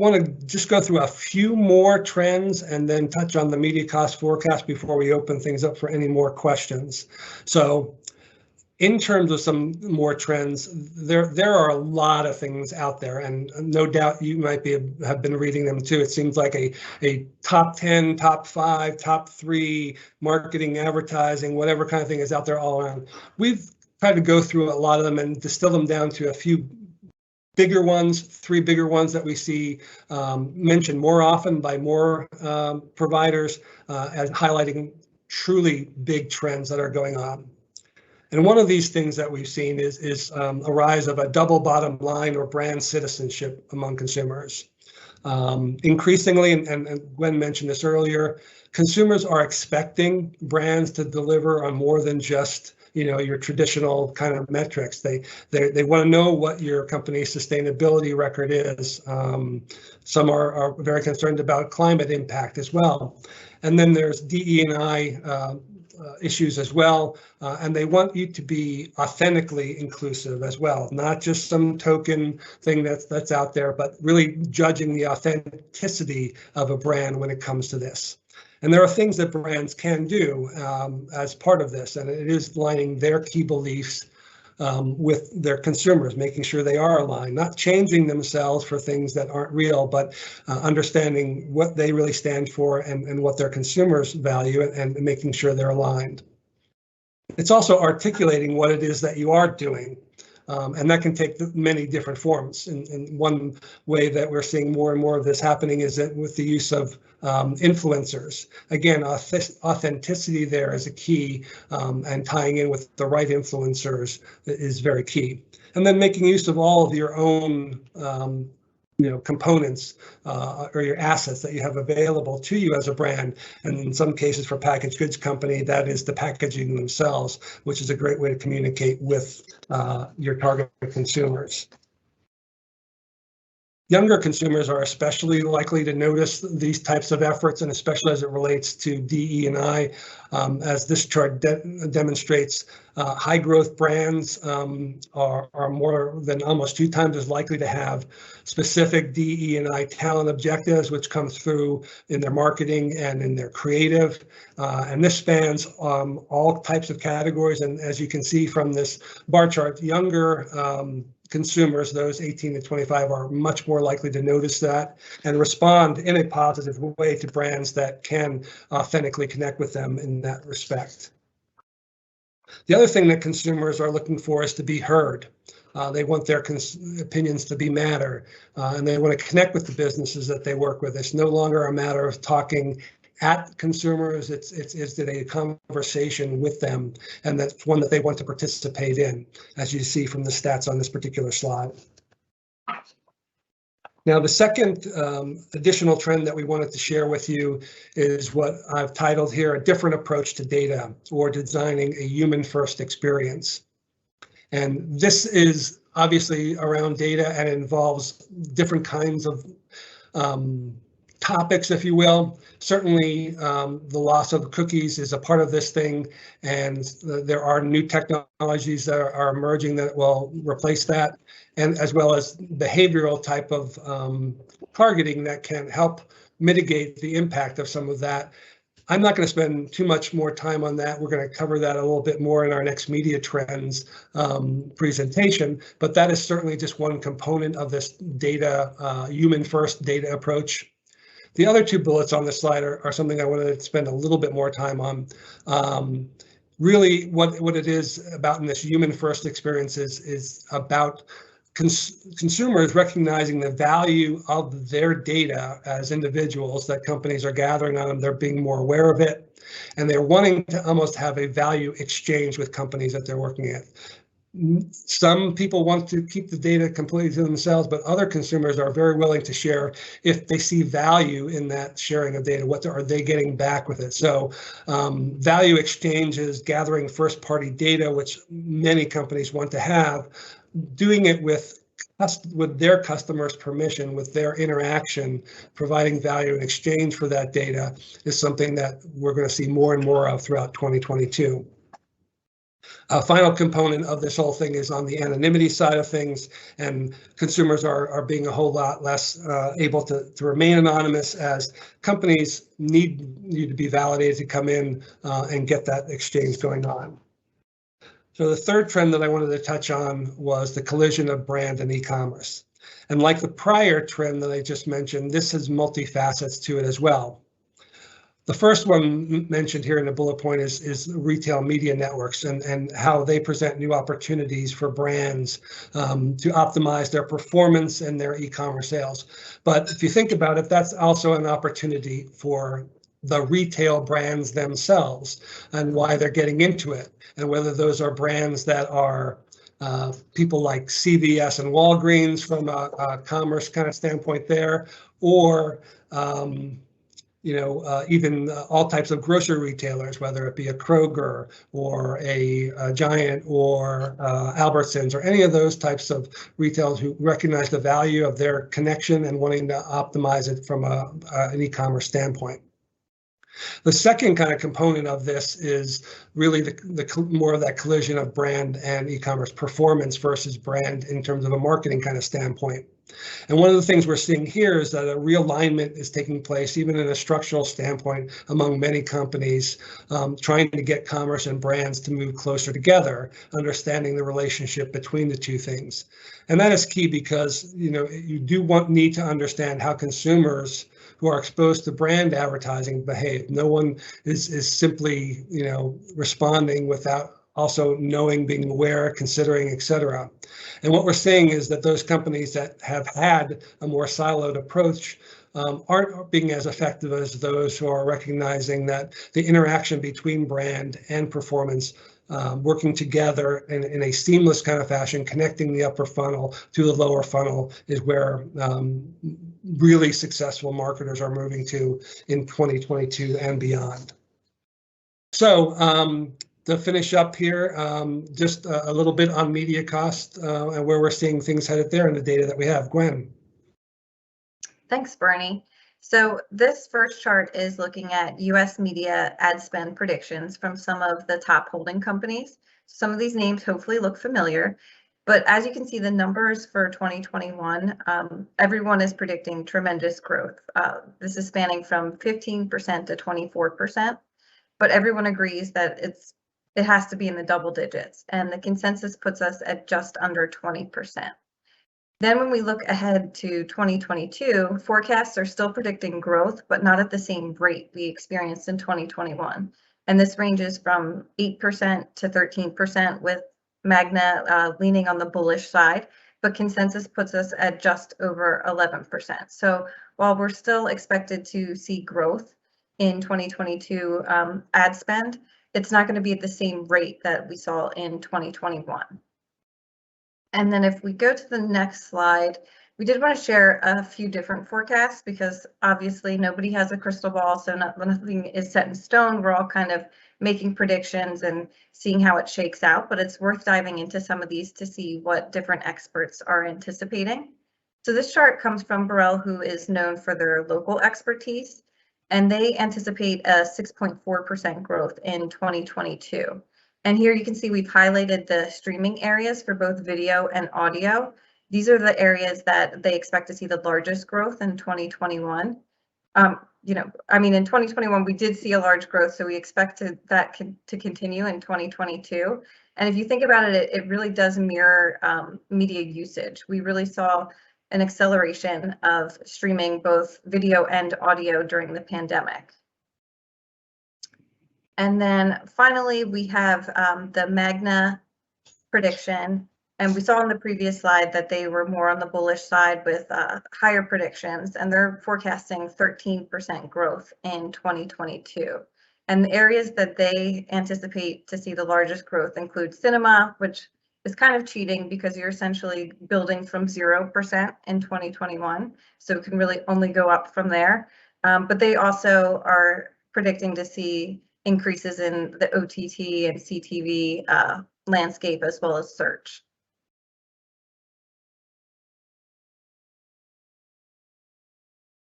want to just go through a few more trends and then touch on the media cost forecast before we open things up for any more questions. So in terms of some more trends, there are a lot of things out there, and no doubt you might have been reading them too. It seems like a top 10, top 5, top 3 marketing, advertising, whatever kind of thing is out there all around. We've tried to go through a lot of them and distill them down to a few bigger ones, 3 bigger ones that we see mentioned more often by more providers as highlighting truly big trends that are going on. And one of these things that we've seen is a rise of a double bottom line or brand citizenship among consumers. Increasingly, and Gwen mentioned this earlier, consumers are expecting brands to deliver on more than just your traditional kind of metrics. They want to know what your company's sustainability record is. Some are very concerned about climate impact as well. And then there's DE&I issues as well, and they want you to be authentically inclusive as well, not just some token thing that's out there, but really judging the authenticity of a brand when it comes to this. And there are things that brands can do as part of this, and it is aligning their key beliefs with their consumers, making sure they are aligned, not changing themselves for things that aren't real, but understanding what they really stand for and what their consumers value and making sure they're aligned. It's also articulating what it is that you are doing. And that can take many different forms. And one way that we're seeing more and more of this happening is that with the use of influencers. Again, authenticity there is a key, and tying in with the right influencers is very key. And then making use of all of your own components or your assets that you have available to you as a brand. And in some cases for packaged goods company, that is the packaging themselves, which is a great way to communicate with your target consumers. Younger consumers are especially likely to notice these types of efforts, and especially as it relates to DE&I. As this chart demonstrates, high growth brands are more than almost 2 times as likely to have specific DE&I talent objectives, which come through in their marketing and in their creative. And this spans all types of categories. And as you can see from this bar chart, younger consumers, those 18 to 25, are much more likely to notice that and respond in a positive way to brands that can authentically connect with them in that respect. The other thing that consumers are looking for is to be heard. They want their opinions to be matter, and they want to connect with the businesses that they work with. It's no longer a matter of talking at consumers, it's a conversation with them, and that's one that they want to participate in, as you see from the stats on this particular slide. Now, the second additional trend that we wanted to share with you is what I've titled here, a different approach to data, or designing a human-first experience. And this is obviously around data, and it involves different kinds of topics, if you will. Certainly, the loss of cookies is a part of this thing, and there are new technologies that are emerging that will replace that, and as well as behavioral type of targeting that can help mitigate the impact of some of that. I'm not going to spend too much more time on that. We're going to cover that a little bit more in our next media trends presentation, but that is certainly just one component of this data, human-first data approach. The other 2 bullets on this slide are something I wanted to spend a little bit more time on. Really, what it is about in this human-first experience is about consumers recognizing the value of their data as individuals that companies are gathering on them. They're being more aware of it, and they're wanting to almost have a value exchange with companies that they're working at. Some people want to keep the data completely to themselves, but other consumers are very willing to share if they see value in that sharing of data. What are they getting back with it? So value exchanges, gathering first-party data, which many companies want to have, doing it with their customers' permission, with their interaction, providing value in exchange for that data is something that we're going to see more and more of throughout 2022. A final component of this whole thing is on the anonymity side of things, and consumers are being a whole lot less able to remain anonymous, as companies need you to be validated to come in and get that exchange going on. So the third trend that I wanted to touch on was the collision of brand and e-commerce. And like the prior trend that I just mentioned, this has multifacets to it as well. The first one mentioned here in the bullet point is retail media networks and how they present new opportunities for brands to optimize their performance and their e-commerce sales. But if you think about it, that's also an opportunity for the retail brands themselves and why they're getting into it, and whether those are brands that are people like CVS and Walgreens from a commerce kind of standpoint there, or even all types of grocery retailers, whether it be a Kroger or a Giant or Albertsons or any of those types of retailers who recognize the value of their connection and wanting to optimize it from an e-commerce standpoint. The second kind of component of this is really the more of that collision of brand and e-commerce performance versus brand in terms of a marketing kind of standpoint. And one of the things we're seeing here is that a realignment is taking place, even in a structural standpoint, among many companies, trying to get commerce and brands to move closer together, understanding the relationship between the two things. And that is key because you do need to understand how consumers who are exposed to brand advertising behave. No one is simply responding without also knowing, being aware, considering, etc. And what we're seeing is that those companies that have had a more siloed approach aren't being as effective as those who are recognizing that the interaction between brand and performance working together in a seamless kind of fashion, connecting the upper funnel to the lower funnel is where really successful marketers are moving to in 2022 and beyond. So to finish up here, just a little bit on media cost and where we're seeing things headed there in the data that we have. Gwen. Thanks, Bernie. So this first chart is looking at US media ad spend predictions from some of the top holding companies. Some of these names hopefully look familiar, but as you can see, the numbers for 2021, everyone is predicting tremendous growth. This is spanning from 15% to 24%, but everyone agrees that it has to be in the double digits, and the consensus puts us at just under 20%. Then when we look ahead to 2022, forecasts are still predicting growth, but not at the same rate we experienced in 2021. And this ranges from 8% to 13%, with Magna leaning on the bullish side, but consensus puts us at just over 11%. So while we're still expected to see growth in 2022 ad spend, it's not going to be at the same rate that we saw in 2021. And then if we go to the next slide, we did want to share a few different forecasts because obviously nobody has a crystal ball, so nothing is set in stone. We're all kind of making predictions and seeing how it shakes out, but it's worth diving into some of these to see what different experts are anticipating. So this chart comes from Borrell, who is known for their local expertise, and they anticipate a 6.4% growth in 2022. And here you can see we've highlighted the streaming areas for both video and audio. These are the areas that they expect to see the largest growth in 2021. In 2021, we did see a large growth, so we expect that to continue in 2022. And if you think about it, it really does mirror media usage. We really saw an acceleration of streaming both video and audio during the pandemic. And then finally, we have the Magna prediction. And we saw on the previous slide that they were more on the bullish side with higher predictions, and they're forecasting 13% growth in 2022. And the areas that they anticipate to see the largest growth include cinema, which is kind of cheating because you're essentially building from 0% in 2021. So it can really only go up from there. But they also are predicting to see increases in the OTT and CTV landscape as well as search.